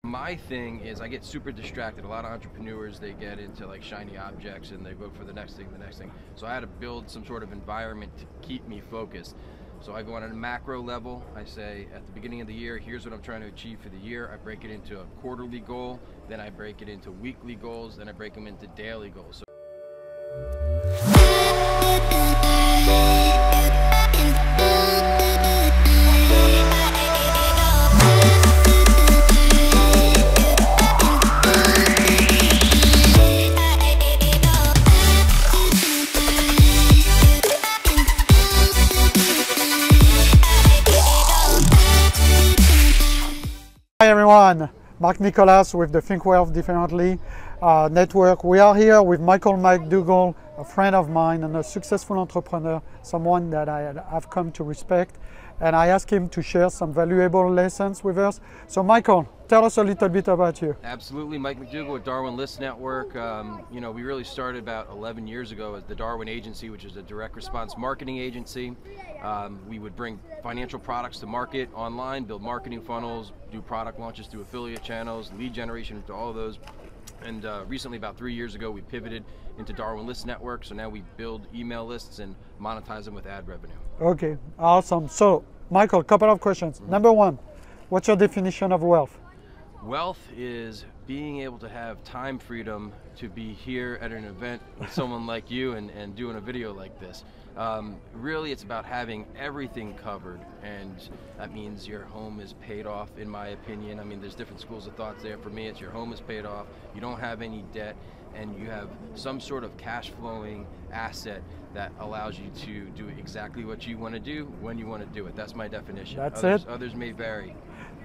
My thing is I get super distracted. A lot of entrepreneurs, they get into like shiny objects and they go for the next thing, the next thing. So I had to build some sort of environment to keep me focused. So I go on a macro level. I say at the beginning of the year, here's what I'm trying to achieve for the year. I break it into a quarterly goal, then I break it into weekly goals, then I break them into daily goals. Hi everyone, Mark Nicholas with the Think Wealth Differently network. We are here with Michael MacDougall, a friend of mine and a successful entrepreneur, someone that I've come to respect. And I asked him to share some valuable lessons with us. So Michael, tell us a little bit about you. Absolutely, Mike MacDougall with Darwin List Network. You know, we really started about 11 years ago as the Darwin Agency, which is a direct response marketing agency. We would bring financial products to market online, build marketing funnels, do product launches through affiliate channels, lead generation into all of those. And recently, about 3 years ago, we pivoted into Darwin List Network. So now we build email lists and monetize them with ad revenue. Okay, awesome. So Michael, couple of questions. Number one, what's your definition of wealth? Wealth is being able to have time freedom to be here at an event with someone like you and doing a video like this. Really, it's about having everything covered, and that means your home is paid off, in my opinion. I mean, there's different schools of thoughts there. For me, it's your home is paid off, you don't have any debt, and you have some sort of cash flowing asset that allows you to do exactly what you want to do when you want to do it. That's my definition. That's it. it? Others may vary.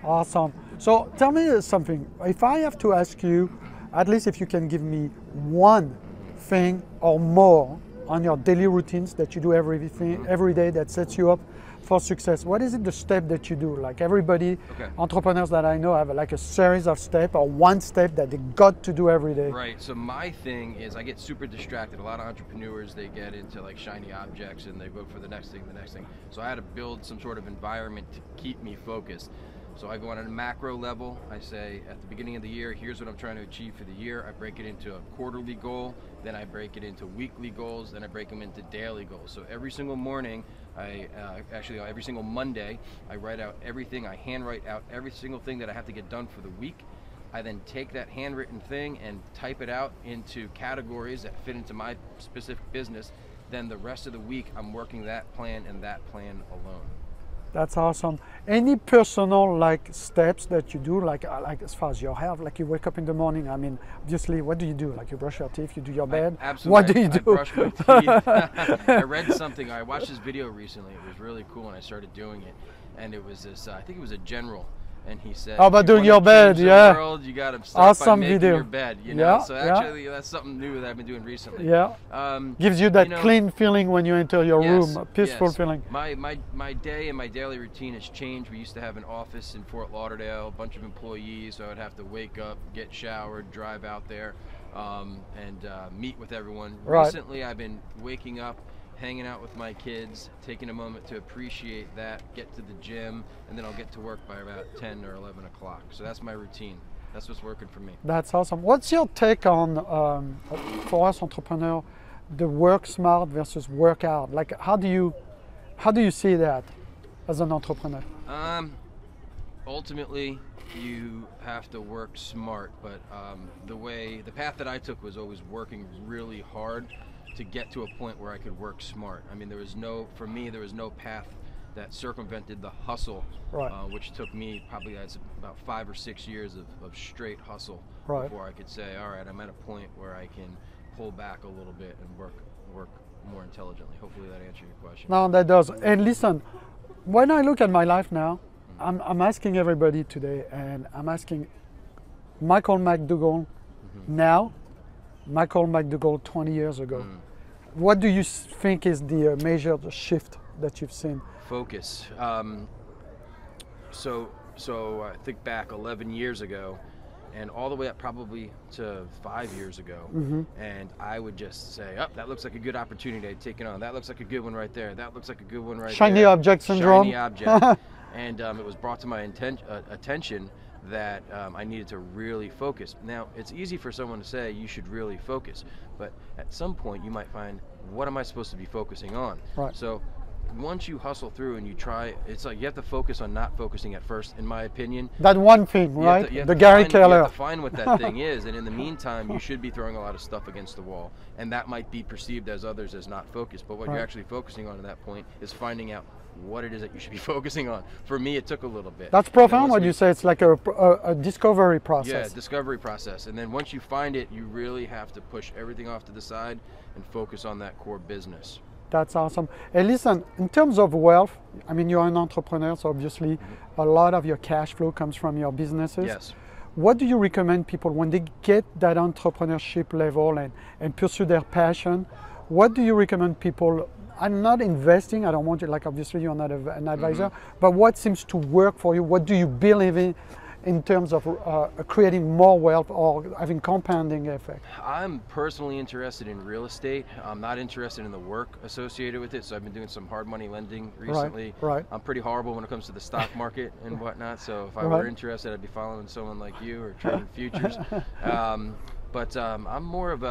Awesome. So tell me something. If I have to ask you, at least if you can give me one thing or more on your daily routines that you do every day that sets you up for success, what is it the step that you do? Like everybody, entrepreneurs that I know have like a series of steps or one step that they got to do every day. Right, so my thing is I get super distracted. A lot of entrepreneurs, they get into like shiny objects and they go for the next thing, the next thing. So I had to build some sort of environment to keep me focused. So I go on a macro level. I say at the beginning of the year, here's what I'm trying to achieve for the year. I break it into a quarterly goal, then I break it into weekly goals, then I break them into daily goals. So every single morning, every single Monday, I write out everything. I handwrite out every single thing that I have to get done for the week. I then take that handwritten thing and type it out into categories that fit into my specific business. Then the rest of the week, I'm working that plan and that plan alone. That's awesome. Any personal like steps that you do, like as far as your health, like you wake up in the morning, I mean, obviously, what do you do? Like you brush your teeth, you do your bed? Absolutely. What do you do? I brush my teeth. I read something, I watched this video recently, it was really cool and I started doing it. And it was this, I think it was a general, and he said, how about doing your bed? Yeah. World, you got to start awesome by making video. your bed, you know? So actually, that's something new that I've been doing recently. Yeah. Gives you that clean feeling when you enter your room, a peaceful feeling. My day and my daily routine has changed. We used to have an office in Fort Lauderdale, a bunch of employees, so I'd have to wake up, get showered, drive out there, and meet with everyone. Right. Recently, I've been waking up, hanging out with my kids, taking a moment to appreciate that, get to the gym, and then I'll get to work by about 10 or 11 o'clock. So that's my routine. That's what's working for me. That's awesome. What's your take on, for us entrepreneurs, the work smart versus work hard? Like, how do you see that as an entrepreneur? Ultimately, you have to work smart, but the path that I took was always working really hard to get to a point where I could work smart. I mean, for me, there was no path that circumvented the hustle, which took me probably about 5 or 6 years of straight hustle before I could say, all right, I'm at a point where I can pull back a little bit and work more intelligently. Hopefully that answered your question. No, that does. And listen, when I look at my life now, I'm asking everybody today, and I'm asking Michael MacDougall now, Michael MacDougall 20 years ago. What do you think is the major shift that you've seen? Focus. So I think back 11 years ago, and all the way up probably to 5 years ago, and I would just say, oh, that looks like a good opportunity, I'd take it on. That looks like a good one right there. That looks like a good one right there. Shiny object syndrome. Shiny object. And it was brought to my attention that I needed to really focus. Now, it's easy for someone to say you should really focus, but at some point you might find, what am I supposed to be focusing on? Right. So once you hustle through and you try, it's like you have to focus on not focusing at first, in my opinion. That one thing, right? You have The to Gary find, Keller. You have to find what that thing is, and in the meantime, you should be throwing a lot of stuff against the wall, and that might be perceived as others as not focused. But what Right. you're actually focusing on at that point is finding out what it is that you should be focusing on. For me, it took a little bit. That's profound what you say. It's like a discovery process. Yeah, discovery process. And then once you find it, you really have to push everything off to the side and focus on that core business. That's awesome. Hey, listen, in terms of wealth, I mean, you're an entrepreneur, so obviously a lot of your cash flow comes from your businesses. Yes. What do you recommend people when they get that entrepreneurship level and pursue their passion? What do you recommend people? I'm not investing, I don't want you, like obviously you're not an advisor, but what seems to work for you? What do you believe in terms of creating more wealth or having compounding effect? I'm personally interested in real estate. I'm not interested in the work associated with it, so I've been doing some hard money lending recently. Right. I'm pretty horrible when it comes to the stock market and whatnot, so if I Right. were interested, I'd be following someone like you or trading futures. But I'm more of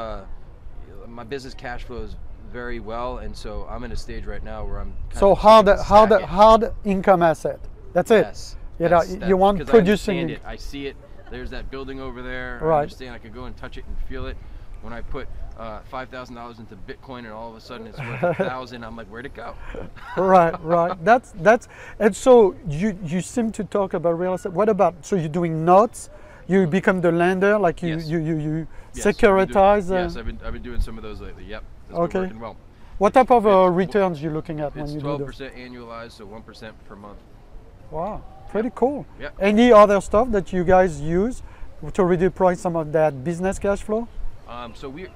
my business cash flows very well, and so I'm in a stage right now where I'm kind So of hard income asset. That's it. Yes. You know, you want 'cause producing. I understand it. I see it. There's that building over there. Right. I understand. I could go and touch it and feel it. When I put $5,000 into Bitcoin and all of a sudden it's worth 1,000, I'm like, where'd it go? Right. That's and so you seem to talk about real estate. What about, so you're doing notes? You become the lender, like you Yes. you Yes, securitize. Yes, I've been doing some of those lately. Yep. It's Okay. been working well. What type of It's- returns you looking at when It's you do those? 12% annualized, so 1% per month. Wow, pretty cool. Yep. Any other stuff that you guys use to redeploy some of that business cash flow? So we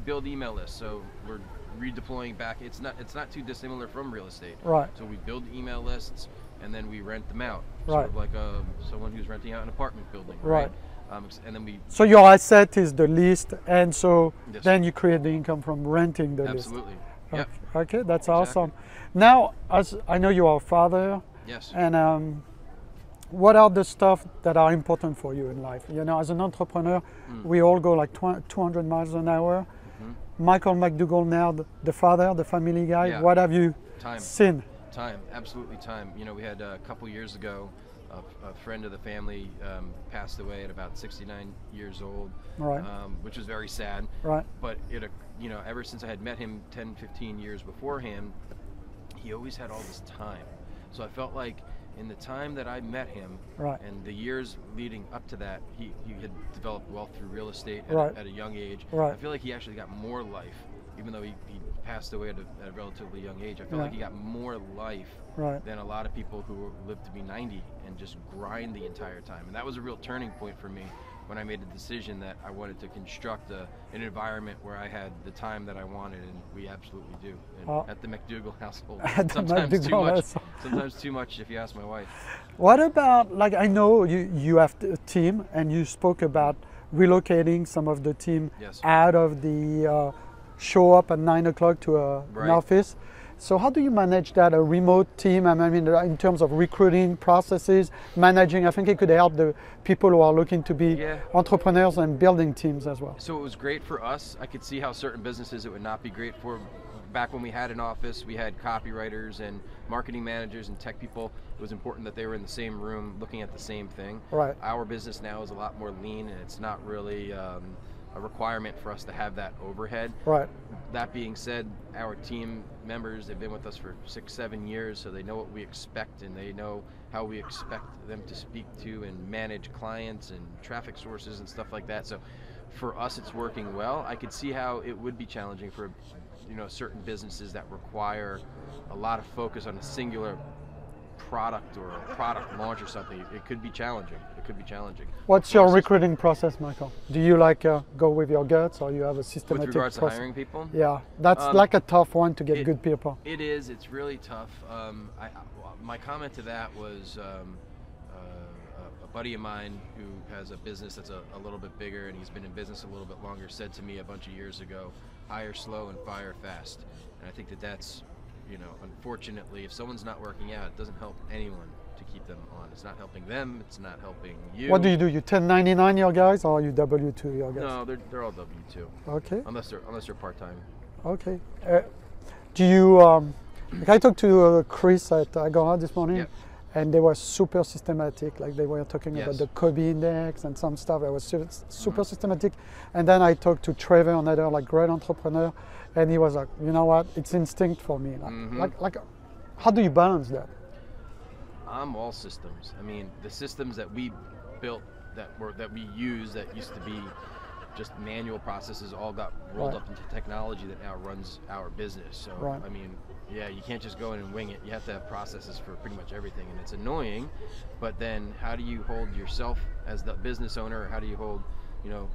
build email lists. So we're redeploying back. It's not too dissimilar from real estate. Right. So we build email lists and then we rent them out. Right. Sort of like someone who's renting out an apartment building. Right. And then we So your asset is the list, and so Yes. then you create the income from renting the list. absolutely. Yep. Okay, that's Exactly. awesome. Now, as I know you are a father, Yes. and what are the stuff that are important for you in life? You know, as an entrepreneur, we all go like 200 miles an hour. Michael MacDougall now, the father, the family guy. Yeah. What have you Time. seen? Time, absolutely time. You know, we had a couple years ago, a friend of the family passed away at about 69 years old, Right. which was very sad. Right. But you know, ever since I had met him 10, 15 years beforehand, he always had all this time. So I felt like in the time that I met him, Right. and the years leading up to that, he had developed wealth through real estate Right. at a young age. Right. I feel like he actually got more life, even though he passed away at a relatively young age. I feel Yeah. like he got more life Right. than a lot of people who live to be 90 and just grind the entire time. And that was a real turning point for me when I made the decision that I wanted to construct an environment where I had the time that I wanted, and we absolutely do. And at the MacDougall household, At the sometimes too MacDougall much. household. Sometimes too much, if you ask my wife. What about, like, I know you have a team, and you spoke about relocating some of the team Yes. out of the show up at 9 o'clock to an Right. office. So how do you manage that, a remote team? I mean, in terms of recruiting processes, managing, I think it could help the people who are looking to be Yeah. entrepreneurs and building teams as well. So it was great for us. I could see how certain businesses it would not be great for. Back when we had an office, we had copywriters and marketing managers and tech people. It was important that they were in the same room looking at the same thing. Right. Our business now is a lot more lean, and it's not really a requirement for us to have that overhead. Right. That being said, our team members, they've been with us for 6, 7 years, so they know what we expect, and they know how we expect them to speak to and manage clients and traffic sources and stuff like that. So for us, it's working well. I could see how it would be challenging for, you know, certain businesses that require a lot of focus on a singular product or a product launch or something. It could be challenging. It could be challenging. What's For your us, recruiting process, Michael? Do you like go with your guts, or you have a with systematic regards to process? hiring people? Yeah, that's like a tough one to get good people. It is. It's really tough. My comment to that was a buddy of mine who has a business that's a little bit bigger, and he's been in business a little bit longer, said to me a bunch of years ago, hire slow and fire fast. And I think that's, you know, unfortunately, if someone's not working out, it doesn't help anyone. to keep them on. It's not helping them. It's not helping you. What do? You 1099 your guys, or you W2 your guys? No, they're all W2. Okay. Unless they're part-time. Okay. Do you? Like I talked to Chris at Agora this morning, Yep. and they were super systematic. Like they were talking about Yes. the Kobe index and some stuff that was super systematic. And then I talked to Trevor, another like great entrepreneur, and he was like, you know what? It's instinct for me. Like, how do you balance that? I'm all systems. I mean, the systems that we built that we use that used to be just manual processes all got rolled Right. up into technology that now runs our business. So Right. I mean, yeah, you can't just go in and wing it. You have to have processes for pretty much everything, and it's annoying. But then, how do you hold yourself as the business owner, or how do you hold,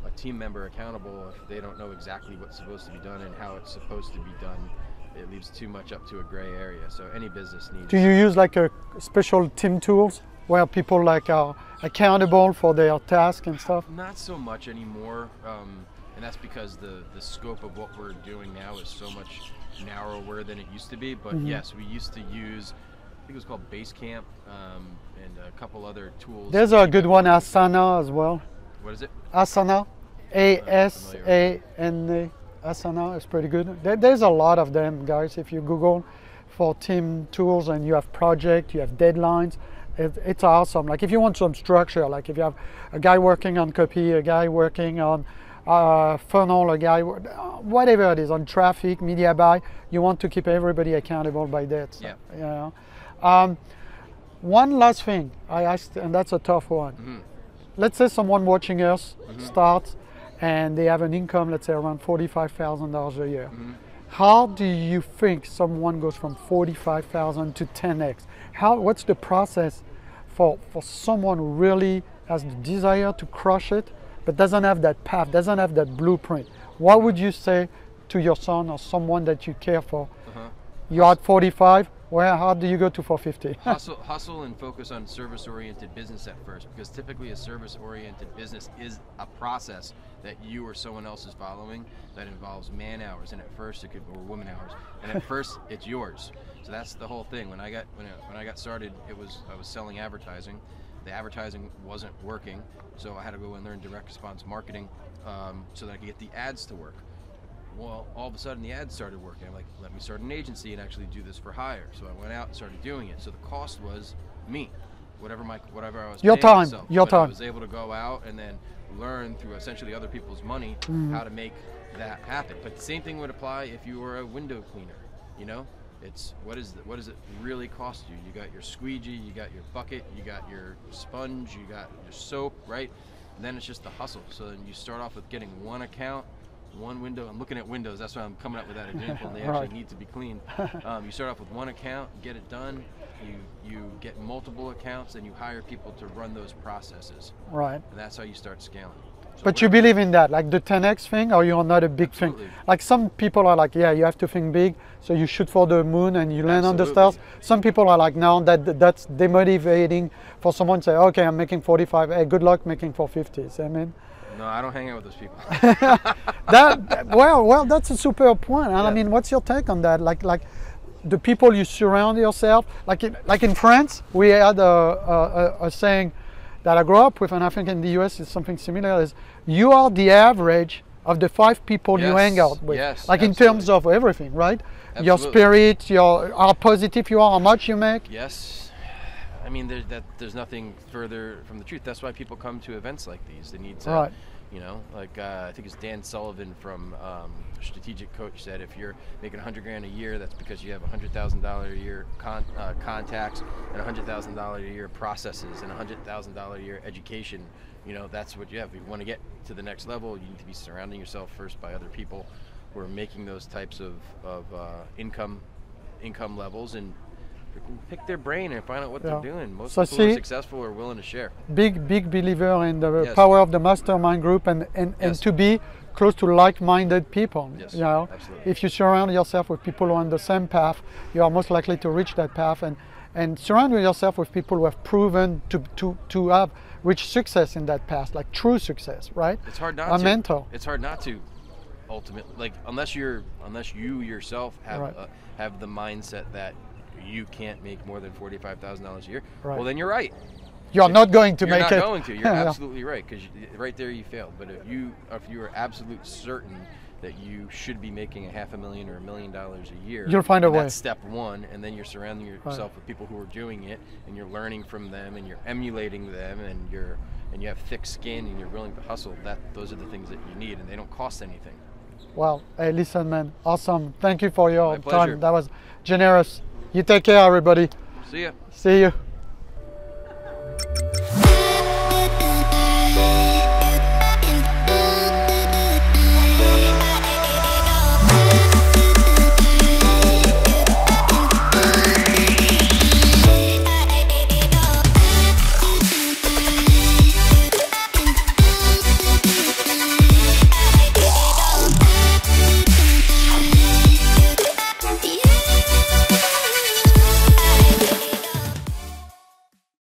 a team member accountable if they don't know exactly what's supposed to be done and how it's supposed to be done? It leaves too much up to a gray area. So any business needs. Do you use like a special team tools where people like are accountable for their task and stuff? Not so much anymore, and that's because the scope of what we're doing now is so much narrower than it used to be. But yes, we used to use, I think it was called Basecamp, and a couple other tools. There's a good one, Asana as well. What is it? Asana, ASANA. Asana is pretty good. There's a lot of them, guys. If you Google for team tools and you have project, you have deadlines, it's awesome. Like if you want some structure, like if you have a guy working on copy, a guy working on funnel, a guy, whatever it is, on traffic, media buy, you want to keep everybody accountable by that. So, Yeah. One last thing I asked, and that's a tough one. Mm-hmm. Let's say someone watching us starts and they have an income, let's say around $45,000 a year. Mm-hmm. How do you think someone goes from 45,000 to 10x? What's the process for someone who really has the desire to crush it, but doesn't have that path, doesn't have that blueprint? What would you say to your son or someone that you care for? You're at 45, how do you go to 450? Hustle and focus on service-oriented business at first, because typically a service-oriented business is a process that you or someone else is following that involves man hours, and at first it could, or woman hours, and at first it's yours. So that's the whole thing. When I got started, I was selling advertising. The advertising wasn't working, so I had to go and learn direct response marketing so that I could get the ads to work. Well, all of a sudden the ads started working. I'm like, let me start an agency and actually do this for hire. So I went out and started doing it. So the cost was me, whatever I was your paying time, myself. your But time. I was able to go out and then learn through essentially other people's money how to make that happen. But the same thing would apply if you were a window cleaner. It's what does it really cost you? You got your squeegee, you got your bucket, you got your sponge, you got your soap, right? And then it's just the hustle. So then you start off with getting one account, one window. I'm looking at windows, that's why I'm coming up with that example. They actually need to be cleaned. You start off with one account, get it done. You get multiple accounts, and you hire people to run those processes. Right. And that's how you start scaling. So But you believe in that, like the 10x thing, or you're not a big Absolutely. thing? Like some people are like, yeah, you have to think big, so you shoot for the moon and you land on the Absolutely. stars. Some people are like, no, that's demotivating for someone to say, okay, I'm making 45, hey, good luck making 450. See what I mean? No, I don't hang out with those people. Well, that's a super point. And I Yeah. mean, what's your take on that? Like the people you surround yourself, like in France, we had a saying that I grew up with, and I think in the US is something similar, is you are the average of the 5 people you Yes, hang out with. yes, like in terms of everything, right? Your Absolutely. spirit, how positive you are, how much you make. Yes. I mean, there's nothing further from the truth. That's why people come to events like these. They need to, Right. I think it's Dan Sullivan from Strategic Coach said, if you're making $100,000 a year, that's because you have $100,000 a year contacts and $100,000 a year processes and $100,000 a year education. That's what you have. If you want to get to the next level, you need to be surrounding yourself first by other people who are making those types of income levels, and pick their brain and find out what they're doing. Most So people who are see- successful are willing to share. Big believer in the Yes. power of the mastermind group and Yes. to be close to like-minded people. Yes, If absolutely. you surround yourself with people who are on the same path, you are most likely to reach that path, and surround yourself with people who have proven to have reached success in that path, like true success, right? It's hard not a to. mentor. It's hard not to. Ultimately, unless you yourself have Right. have the mindset that you can't make more than $45,000 a year, Right. well, then you're right. You're not going to You're make not it. going to. You're absolutely right, because right there you failed. But if you are absolute certain that you should be making $500,000 or $1 million a year, You'll find a way. That's step one, and then you're surrounding yourself with people who are doing it, and you're learning from them, and you're emulating them, and you have thick skin, and you're willing to hustle. Those are the things that you need, and they don't cost anything. Well, hey, listen, man, awesome. Thank you for your My pleasure. time. That was generous. You take care, everybody. See ya. See you.